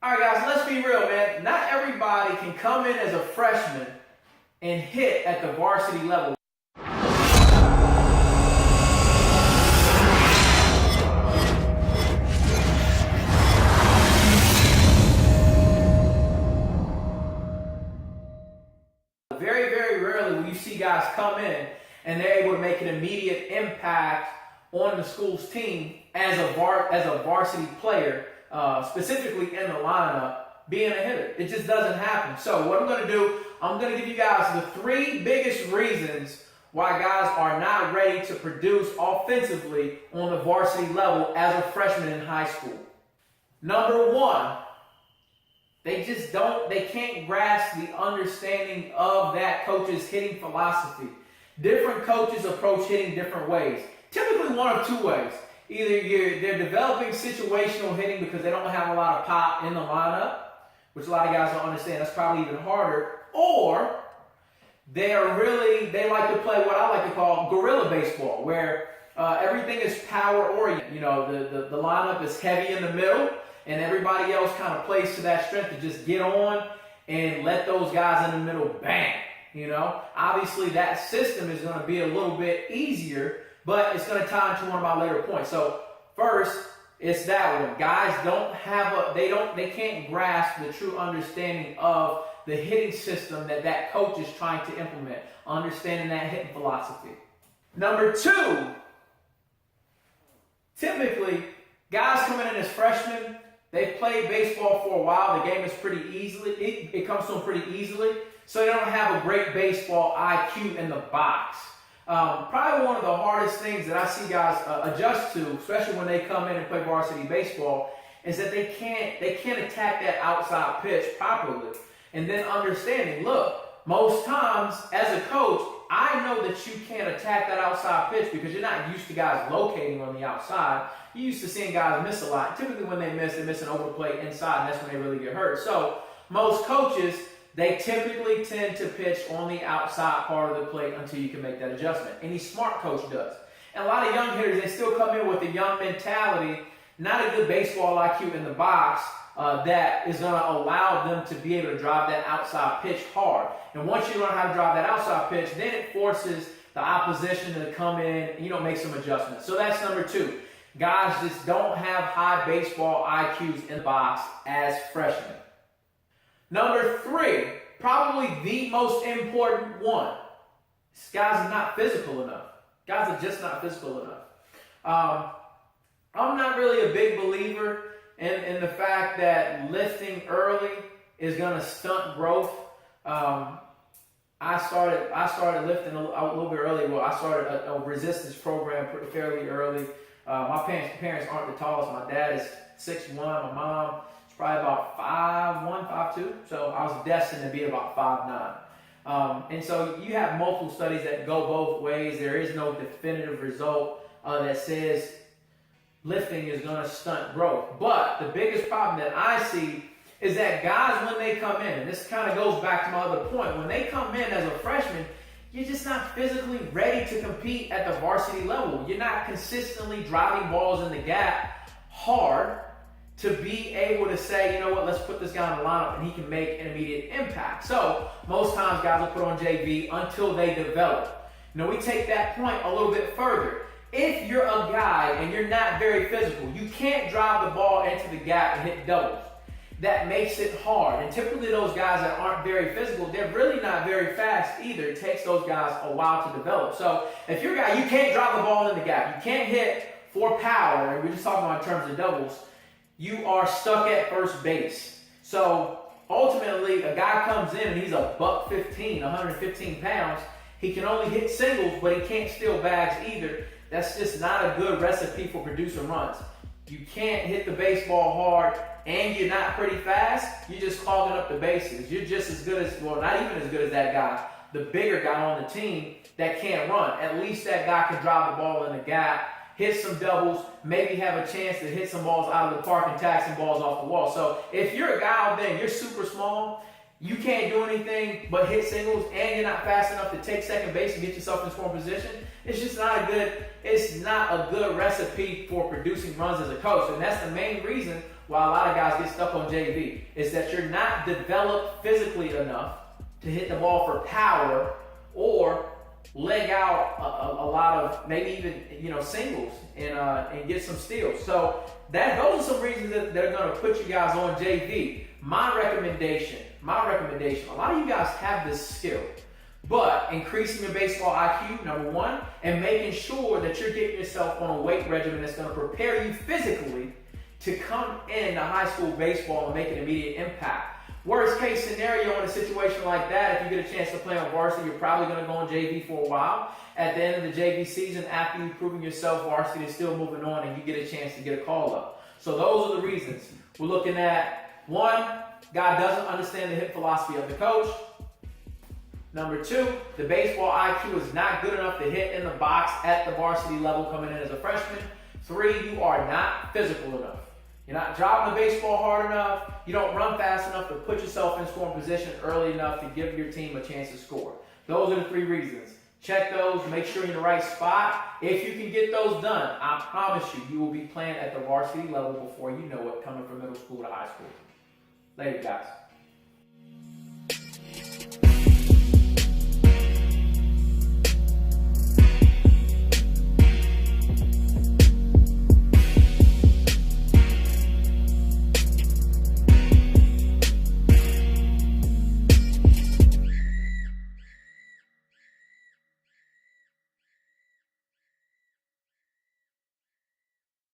All right, guys, let's be real, man. Not everybody can come in as a freshman and hit at the varsity level. Very, very rarely will you see guys come in and they're able to make an immediate impact on the school's team as a varsity player, specifically in the lineup, being a hitter. It just doesn't happen. So what I'm going to do, I'm going to give you guys the 3 biggest reasons why guys are not ready to produce offensively on the varsity level as a freshman in high school. Number 1, they can't grasp the understanding of that coach's hitting philosophy. Different coaches approach hitting different ways. Typically one of 2 ways. Either they're developing situational hitting because they don't have a lot of pop in the lineup, which a lot of guys don't understand. That's probably even harder. Or they like to play what I like to call guerrilla baseball, where everything is power oriented. You know, the lineup is heavy in the middle, and everybody else kind of plays to that strength to just get on and let those guys in the middle bang. You know, obviously that system is going to be a little bit easier, but it's going to tie into one of my later points. So first, it's that one. Guys they can't grasp the true understanding of the hitting system that coach is trying to implement, understanding that hitting philosophy. Number 2, typically, guys coming in as freshmen, they've played baseball for a while. The game is pretty easily, it comes to them pretty easily, so they don't have a great baseball IQ in the box. Probably one of the hardest things that I see guys adjust to, especially when they come in and play varsity baseball, is that they can't attack that outside pitch properly. And then understanding, look, most times as a coach, I know that you can't attack that outside pitch because you're not used to guys locating on the outside. You're used to seeing guys miss a lot. Typically when they miss an overplay inside, and that's when they really get hurt. So most coaches, they typically tend to pitch on the outside part of the plate until you can make that adjustment. Any smart coach does. And a lot of young hitters, they still come in with a young mentality, not a good baseball IQ in the box, that is going to allow them to be able to drive that outside pitch hard. And once you learn how to drive that outside pitch, then it forces the opposition to come in and, make some adjustments. So that's number 2. Guys just don't have high baseball IQs in the box as freshmen. Number 3, probably the most important one. Guys are not physical enough. Guys are just not physical enough. I'm not really a big believer in the fact that lifting early is going to stunt growth. I started lifting a little bit early. Well, I started a resistance program fairly early. My parents aren't the tallest. My dad is 6'1". My mom is probably about 5'1", 5'2". So I was destined to be about 5'9". And so you have multiple studies that go both ways. There is no definitive result that says lifting is going to stunt growth. But the biggest problem that I see is that guys, when they come in, and this kind of goes back to my other point, when they come in as a freshman, you're just not physically ready to compete at the varsity level. You're not consistently driving balls in the gap hard to be able to say, you know what, let's put this guy in the lineup and he can make an immediate impact. So most times guys will put on JV until they develop. We take that point a little bit further. If you're a guy and you're not very physical, you can't drive the ball into the gap and hit doubles. That makes it hard. And typically those guys that aren't very physical, they're really not very fast either. It takes those guys a while to develop. So if you're a guy, you can't drive the ball in the gap. You can't hit for power, and we're just talking about in terms of doubles, you are stuck at first base. So ultimately, a guy comes in and he's a $115, 115 pounds. He can only hit singles, but he can't steal bags either. That's just not a good recipe for producing runs. You can't hit the baseball hard and you're not pretty fast, you're just clogging up the bases. You're just as good as, well, not even as good as that guy, the bigger guy on the team that can't run. At least that guy can drive the ball in the gap, hit some doubles, maybe have a chance to hit some balls out of the park and tag some balls off the wall. So if you're a guy out there and you're super small, you can't do anything but hit singles, and you're not fast enough to take second base and get yourself in scoring position, it's not a good recipe for producing runs as a coach. And that's the main reason why a lot of guys get stuck on JV is that you're not developed physically enough to hit the ball for power or leg out a lot of maybe even singles and get some steals. So those are some reasons that they're going to put you guys on JV. My recommendation, a lot of you guys have this skill, but increasing your baseball IQ, number one, and making sure that you're getting yourself on a weight regimen that's going to prepare you physically to come into high school baseball and make an immediate impact. Worst case scenario in a situation like that, if you get a chance to play on varsity, you're probably going to go on JV for a while. At the end of the JV season, after you've proven yourself, varsity is still moving on and you get a chance to get a call up. So those are the reasons. We're looking at, one, guy doesn't understand the hit philosophy of the coach. Number two, the baseball IQ is not good enough to hit in the box at the varsity level coming in as a freshman. Three, you are not physical enough. You're not dropping the baseball hard enough. You don't run fast enough to put yourself in scoring position early enough to give your team a chance to score. Those are the three reasons. Check those, make sure you're in the right spot. If you can get those done, I promise you will be playing at the varsity level before you know it, coming from middle school to high school. Later, guys.